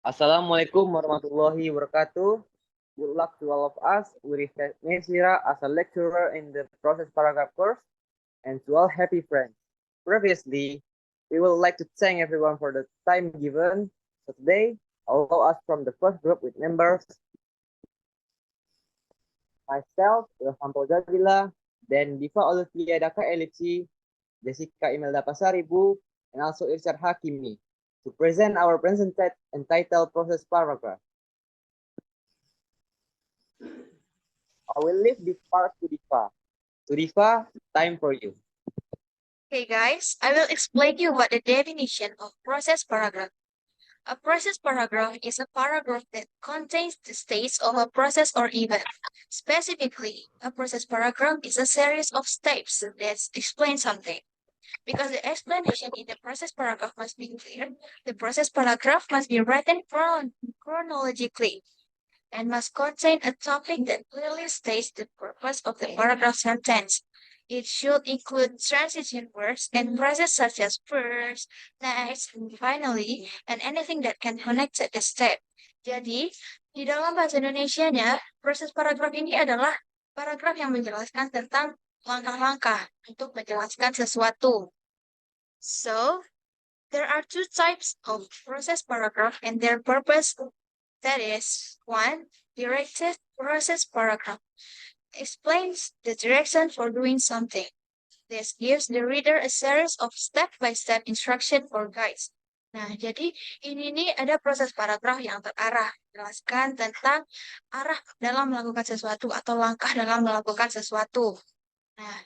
Assalamualaikum warahmatullahi wabarakatuh. Good luck to all of us. We reflect Nesira as a lecturer in the process paragraph course, and to all happy friends. Previously, we would like to thank everyone for the time given. So today, allow us from the first group with members myself, Ilham Jabila, then Diva Olivia Daka Elici, Jessica Imelda Pasaribu, and also Irsyad Hakimi to present our presented entitled process paragraph. I will leave this part to Diva. To Diva, time for you. Okay, guys, I will explain you what the definition of process paragraph. A process paragraph is a paragraph that contains the states of a process or event. Specifically, a process paragraph is a series of steps that explain something. Because the explanation in the process paragraph must be clear, the process paragraph must be written chronologically and must contain a topic that clearly states the purpose of the paragraph sentence. It should include transition words and phrases such as first, next, and finally, and anything that can connect to the step. Jadi, di dalam bahasa Indonesianya, proses paragraf ini adalah paragraf yang menjelaskan tentang langkah-langkah untuk menjelaskan sesuatu. So, there are two types of process paragraph and their purpose. That is, one, directed process paragraph explains the direction for doing something. This gives the reader a series of step-by-step instruction or guides. Nah, jadi ini nih ada proses paragraf yang terarah, jelaskan tentang arah dalam melakukan sesuatu atau langkah dalam melakukan sesuatu. Nah,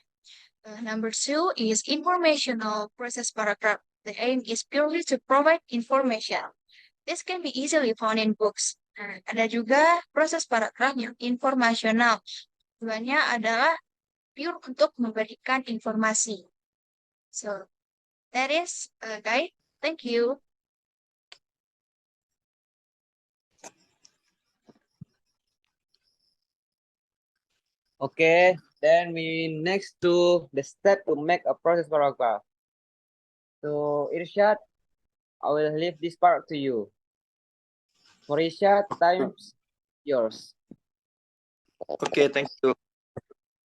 number two is informational process paragraph. The aim is purely to provide information. This can be easily found in books. Nah, ada juga proses paragraf yang informasional. Tujuannya adalah pure untuk memberikan informasi. So, that is a guide. Thank you. Okay, then we next to the step to make a process paragraph. So Irsyad, I will leave this part to you. For Irsyad, time's yours. Okay, thank you.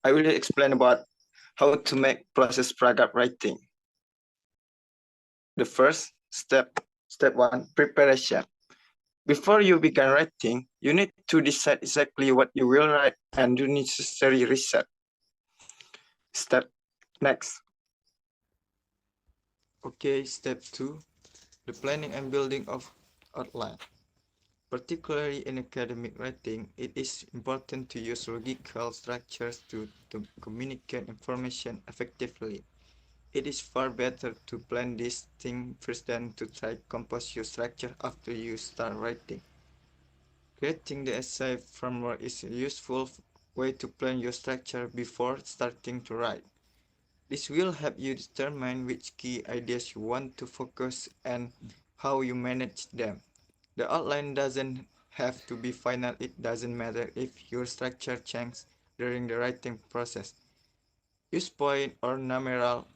I will explain about how to make process paragraph writing. The first step, step one, preparation. Before you begin writing, you need to decide exactly what you will write and do necessary research. Next. Okay, step two, the planning and building of outline. Particularly in academic writing, it is important to use logical structures to communicate information effectively. It is far better to plan this thing first than to try to compose your structure after you start writing. Creating the essay framework is a useful way to plan your structure before starting to write. This will help you determine which key ideas you want to focus and how you manage them. The outline doesn't have to be final. It doesn't matter if your structure changes during the writing process. Use point or numeral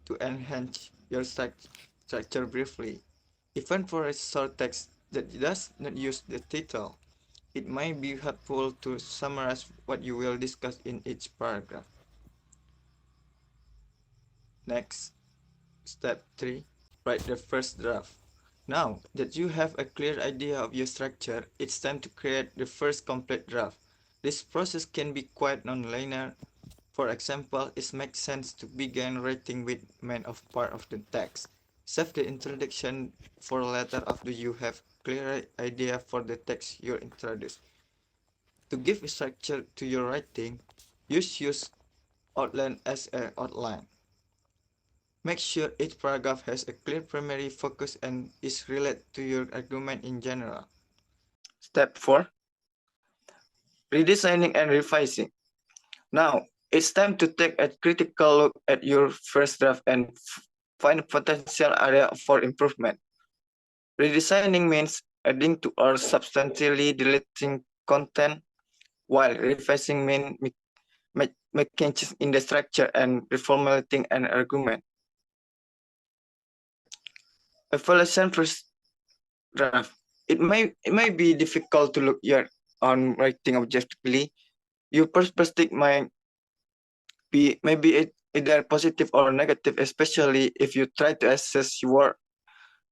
to enhance your structure briefly. Even for a short text that does not use the title, it might be helpful to summarize what you will discuss in each paragraph. Next, step 3, write the first draft. Now that you have a clear idea of your structure, it's time to create the first complete draft. This process can be quite non-linear. For example, it makes sense to begin writing with main of part of the text. Save the introduction for later after you have clear idea for the text you introduce. To give structure to your writing, use outline as an outline. Make sure each paragraph has a clear primary focus and is related to your argument in general. Step 4. Redesigning and revising. Now, it's time to take a critical look at your first draft and find potential area for improvement. Redesigning means adding to or substantially deleting content, while revising means making changes in the structure and reformulating an argument. Evaluation first draft. it may be difficult to look your own writing objectively. Your perspective might be maybe either positive or negative, especially if you try to assess your work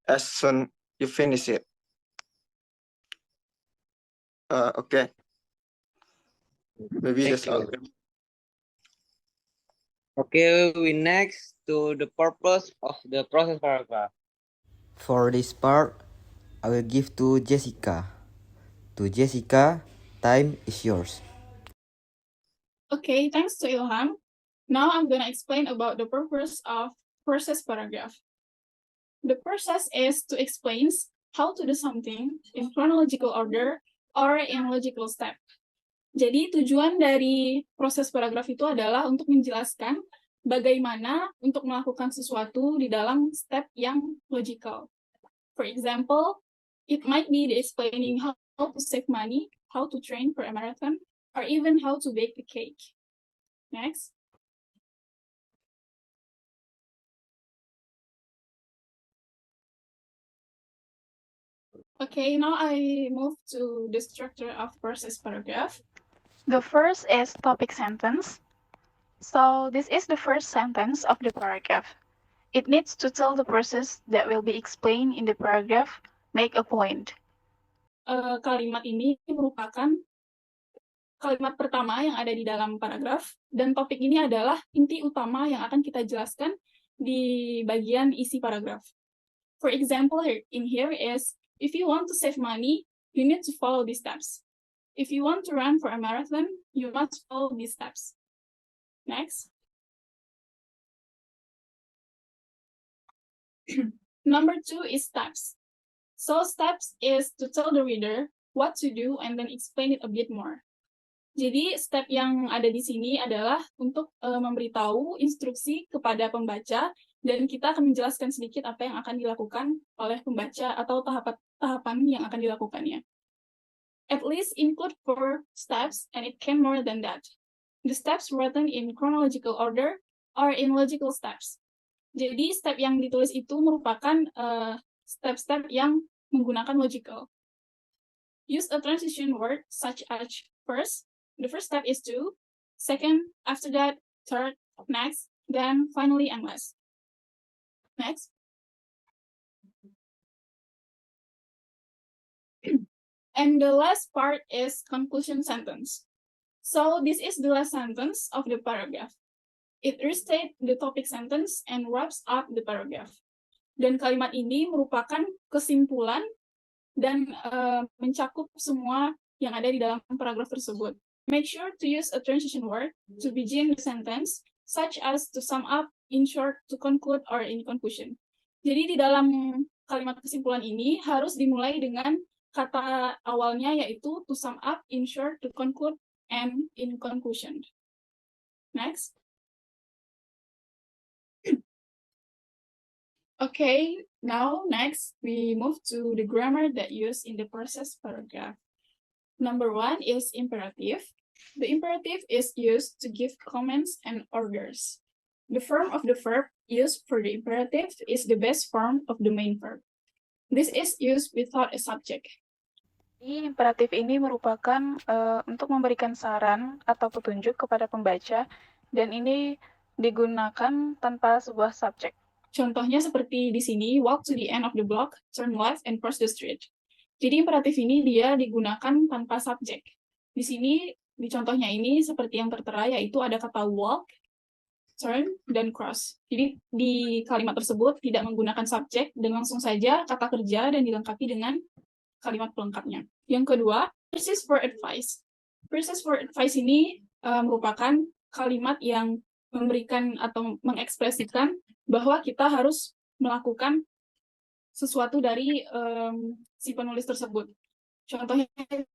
as soon you finish it. Okay. Maybe Thank that's all. you. Okay, we next to the purpose of the process paragraph. For this part, I will give to Jessica. To Jessica, time is yours. Okay, thanks to Ilham. Now I'm going to explain about the purpose of process paragraph. The process is to explain how to do something in chronological order or in logical step. Jadi tujuan dari proses paragraf itu adalah untuk menjelaskan bagaimana untuk melakukan sesuatu di dalam step yang logical. For example, it might be the explaining how to save money, how to train for a marathon, or even how to bake a cake. Next. Okay, now I move to the structure of process paragraph. The first is topic sentence. So this is the first sentence of the paragraph. It needs to tell the process that will be explained in the paragraph, make a point. Kalimat ini merupakan kalimat pertama yang ada di dalam paragraf, dan topik ini adalah inti utama yang akan kita jelaskan di bagian isi paragraf. For example, in here is, if you want to save money, you need to follow these steps. If you want to run for a marathon, you must follow these steps. Next. Number 2 is steps. So steps is to tell the reader what to do and then explain it a bit more. Jadi step yang ada di sini adalah untuk memberitahu instruksi kepada pembaca, dan kita akan menjelaskan sedikit apa yang akan dilakukan oleh pembaca atau tahapan yang akan dilakukannya. At least include 4 steps, and it can more than that. The steps written in chronological order or in logical steps. Jadi step yang ditulis itu merupakan step-step yang menggunakan logical. Use a transition word such as first. The first step is to, second, after that, third, next, then finally and last. Next. And the last part is conclusion sentence. So this is the last sentence of the paragraph. It restates the topic sentence and wraps up the paragraph. Dan kalimat ini merupakan kesimpulan dan mencakup semua yang ada di dalam paragraf tersebut. Make sure to use a transition word to begin the sentence, such as to sum up, in short, to conclude, or in conclusion. Jadi di dalam kalimat kesimpulan ini harus dimulai dengan kata awalnya, yaitu to sum up, in short, to conclude, and in conclusion. Next. Okay, now next we move to the grammar that used in the process paragraph. Number 1 is imperative. The imperative is used to give comments and orders. The form of the verb used for the imperative is the base form of the main verb. This is used without a subject. Imperatif ini merupakan untuk memberikan saran atau petunjuk kepada pembaca, dan ini digunakan tanpa sebuah subjek. Contohnya seperti di sini, walk to the end of the block, turn left, and cross the street. Jadi imperatif ini dia digunakan tanpa subjek. Di sini, di contohnya ini, seperti yang tertera, yaitu ada kata walk, turn, dan cross. Jadi di kalimat tersebut tidak menggunakan subjek, dan langsung saja kata kerja dan dilengkapi dengan kalimat pelengkapnya. Yang kedua, phrases for advice. Phrases for advice ini merupakan kalimat yang memberikan atau mengekspresikan bahwa kita harus melakukan sesuatu dari si penulis tersebut. Contohnya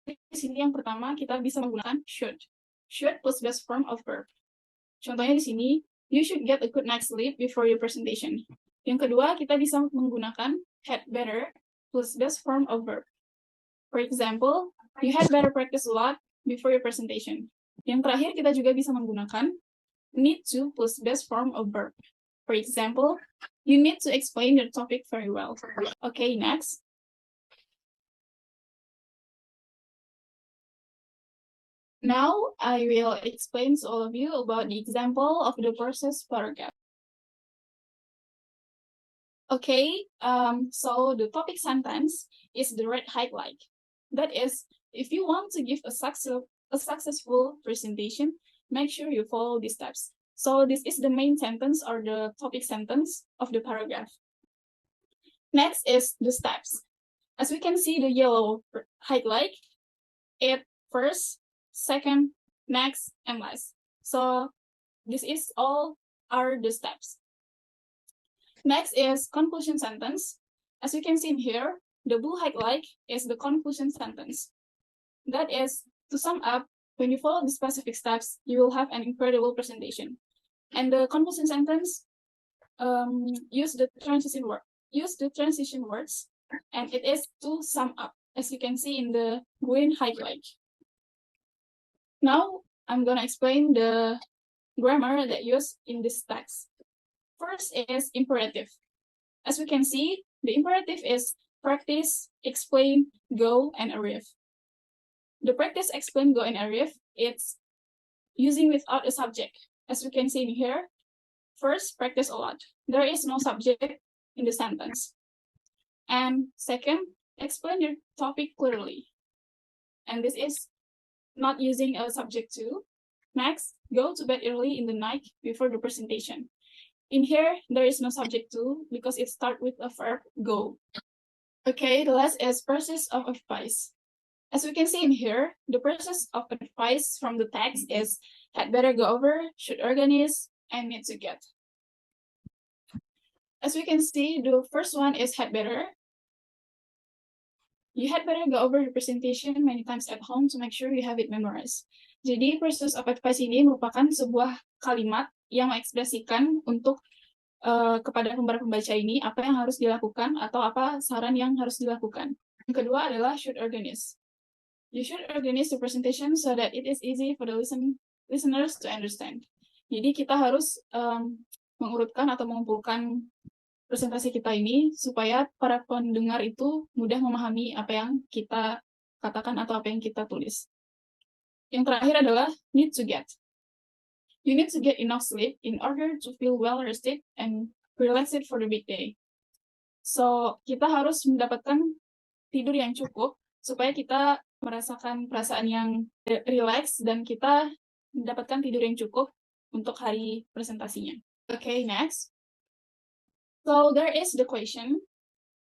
di sini yang pertama kita bisa menggunakan should. Should plus best form of verb. Contohnya di sini, you should get a good night's sleep before your presentation. Yang kedua, kita bisa menggunakan had better plus best form of verb. For example, you had better practice a lot before your presentation. Yang terakhir, kita juga bisa menggunakan need to plus best form of verb. For example, you need to explain your topic very well. Okay, next. Now I will explain to all of you about the example of the process paragraph. Okay, so the topic sentence is the red highlight. That is, if you want to give a successful presentation, make sure you follow these steps. So this is the main sentence or the topic sentence of the paragraph. Next is the steps. As we can see the yellow highlight, it first, second, next, and last. So this is all are the steps. Next is conclusion sentence. As you can see in here, the blue highlight is the conclusion sentence. That is, to sum up, when you follow the specific steps, you will have an incredible presentation. And the conclusion sentence use the transition words, and it is to sum up, as you can see in the green highlight. Now I'm gonna explain the grammar that used in this text. First is imperative. As we can see, the imperative is practice, explain, go, and arrive. The practice, explain, go, and arrive, it's using without a subject. As we can see in here, first, practice a lot. There is no subject in the sentence. And second, explain your topic clearly. And this is not using a subject too. Next, go to bed early in the night before the presentation. In here, there is no subject to because it starts with a verb go. Okay, the last is process of advice. As we can see in here, the process of advice from the text is had better go over, should organize, and need to get. As we can see, the first one is had better. You had better go over the presentation many times at home to make sure you have it memorized. Jadi, process of advice ini merupakan sebuah kalimat yang mengekspresikan untuk kepada pembaca ini apa yang harus dilakukan atau apa saran yang harus dilakukan. Yang kedua adalah should organize. You should organize the presentation so that it is easy for the listeners to understand. Jadi kita harus mengurutkan atau mengumpulkan presentasi kita ini supaya para pendengar itu mudah memahami apa yang kita katakan atau apa yang kita tulis. Yang terakhir adalah need to get. You need to get enough sleep in order to feel well rested and relaxed for the big day. So, kita harus mendapatkan tidur yang cukup supaya kita merasakan perasaan yang relax dan kita mendapatkan tidur yang cukup untuk hari presentasinya. Okay, next. So, there is the question.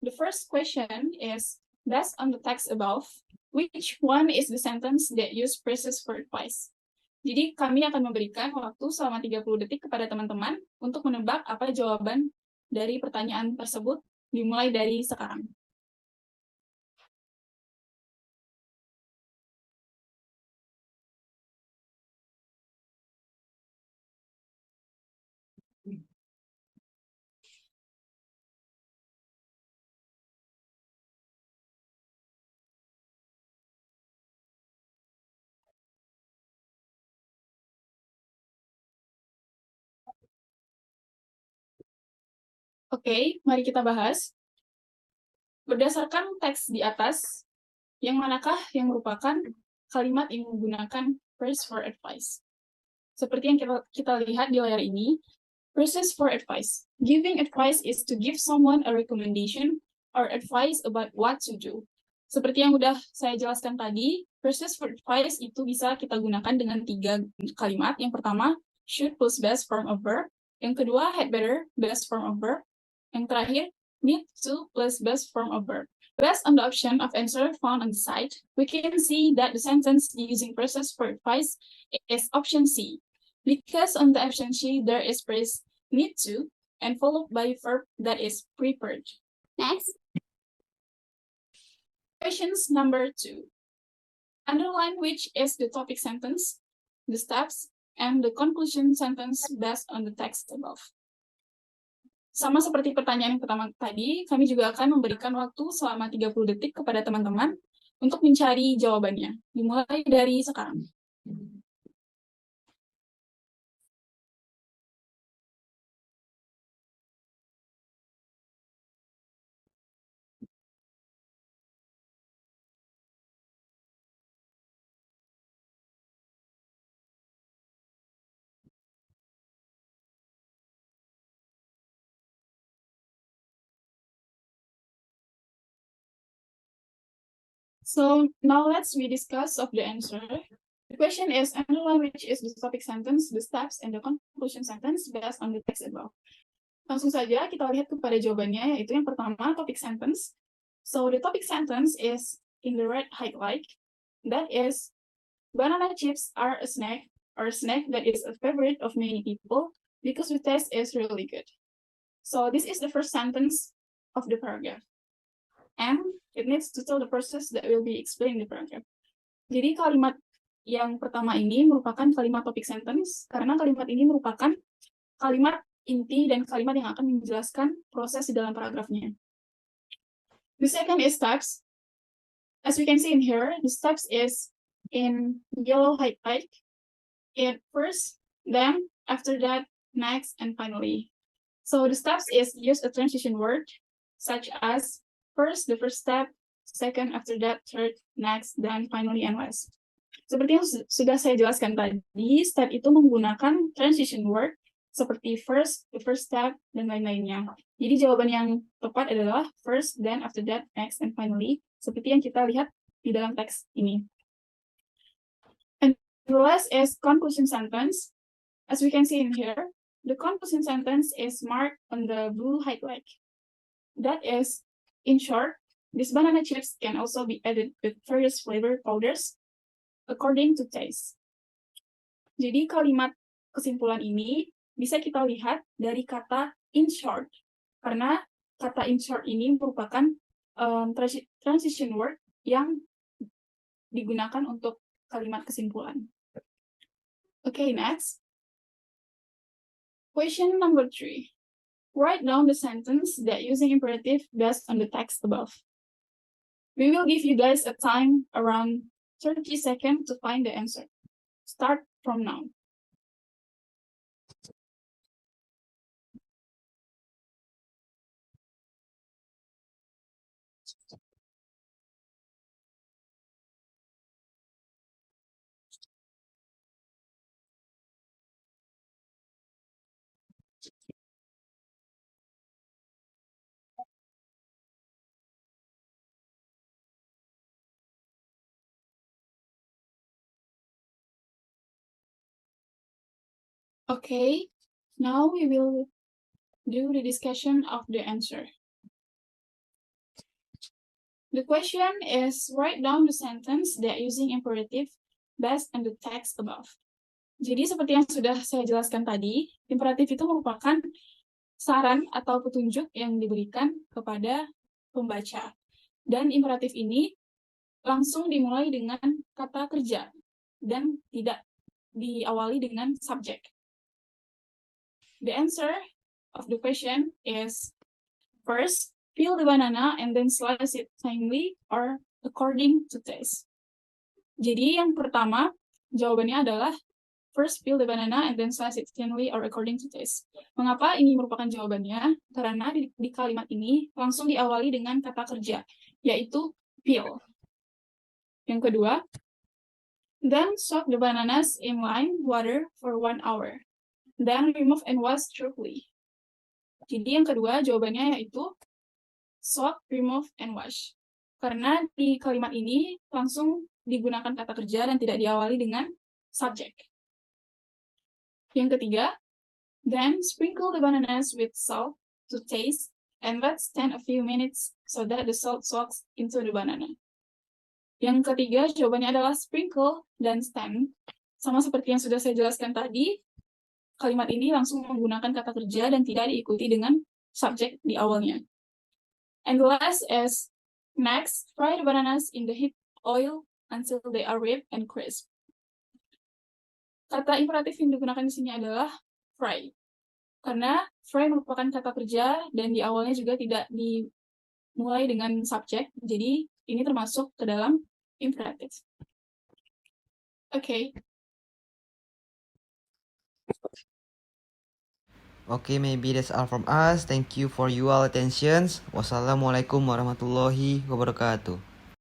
The first question is, based on the text above, which one is the sentence that use phrases for advice? Jadi kami akan memberikan waktu selama 30 detik kepada teman-teman untuk menebak apa jawaban dari pertanyaan tersebut dimulai dari sekarang. Oke, mari kita bahas. Berdasarkan teks di atas, yang manakah yang merupakan kalimat yang menggunakan phrase for advice? Seperti yang kita lihat di layar ini, phrases for advice. Giving advice is to give someone a recommendation or advice about what to do. Seperti yang udah saya jelaskan tadi, phrases for advice itu bisa kita gunakan dengan 3 kalimat. Yang pertama, should plus best form of verb. Yang kedua, had better, best form of verb. Yang terakhir, need to plus best form of verb. Based on the option of answer found on the side, we can see that the sentence using phrases for advice is option C. Because on the option C, there is phrase need to and followed by verb that is prepared. Next. Questions number 2. Underline which is the topic sentence, the steps, and the conclusion sentence based on the text above. Sama seperti pertanyaan yang pertama tadi, kami juga akan memberikan waktu selama 30 detik kepada teman-teman untuk mencari jawabannya, dimulai dari sekarang. So now let's discuss of the answer. The question is underline which is the topic sentence, the steps, and the conclusion sentence based on the text above. Langsung saja kita lihat kepada jawabannya, yaitu yang pertama topic sentence. So the topic sentence is in the red highlight. That is, banana chips are a snack that is a favorite of many people because the taste is really good. So this is the first sentence of the paragraph. And it needs to tell the process that will be explained in the paragraph. Jadi kalimat yang pertama ini merupakan kalimat topic sentence karena kalimat ini merupakan kalimat inti dan kalimat yang akan menjelaskan proses di dalam paragrafnya. The second is steps. As we can see in here, the steps is in yellow highlight. It first, then, after that, next, and finally. So the steps is use a transition word such as first, the first step, second, after that, third, next, then, finally, and last. Seperti yang sudah saya jelaskan tadi, step itu menggunakan transition word seperti first, the first step, dan lain-lainnya. Jadi jawaban yang tepat adalah first, then, after that, next, and finally, seperti yang kita lihat di dalam teks ini. And the last is conclusion sentence. As we can see in here, the conclusion sentence is marked on the blue highlight. That is, in short, these banana chips can also be added with various flavor powders according to taste. Jadi kalimat kesimpulan ini bisa kita lihat dari kata in short, karena kata in short ini merupakan transition word yang digunakan untuk kalimat kesimpulan. Okay, next. Question number 3. Write down the sentence that using imperative based on the text above. We will give you guys a time around 30 seconds to find the answer. Start from now. Okay, now we will do the discussion of the answer. The question is write down the sentence that using imperative based on the text above. Jadi seperti yang sudah saya jelaskan tadi, imperatif itu merupakan saran atau petunjuk yang diberikan kepada pembaca. Dan imperatif ini langsung dimulai dengan kata kerja dan tidak diawali dengan subjek. The answer of the question is first, peel the banana and then slice it thinly or according to taste. Jadi yang pertama jawabannya adalah first, peel the banana and then slice it thinly or according to taste. Mengapa ini merupakan jawabannya? Karena di kalimat ini langsung diawali dengan kata kerja, yaitu peel. Yang kedua, then soak the bananas in lime water for 1 hour. Then remove and wash thoroughly. Jadi yang kedua jawabannya yaitu soak, remove, and wash. Karena di kalimat ini langsung digunakan kata kerja dan tidak diawali dengan subjek. Yang ketiga, then sprinkle the bananas with salt to taste and let stand a few minutes so that the salt soaks into the banana. Yang ketiga jawabannya adalah sprinkle dan stand. Sama seperti yang sudah saya jelaskan tadi, kalimat ini langsung menggunakan kata kerja dan tidak diikuti dengan subjek di awalnya. And the last is, next, fry the bananas in the heat oil until they are ripe and crisp. Kata imperatif yang digunakan di sini adalah fry. Karena fry merupakan kata kerja dan di awalnya juga tidak dimulai dengan subjek, jadi ini termasuk ke dalam imperatif. Okay. Okay, maybe that's all from us. Thank you for your attention. Wassalamualaikum warahmatullahi wabarakatuh.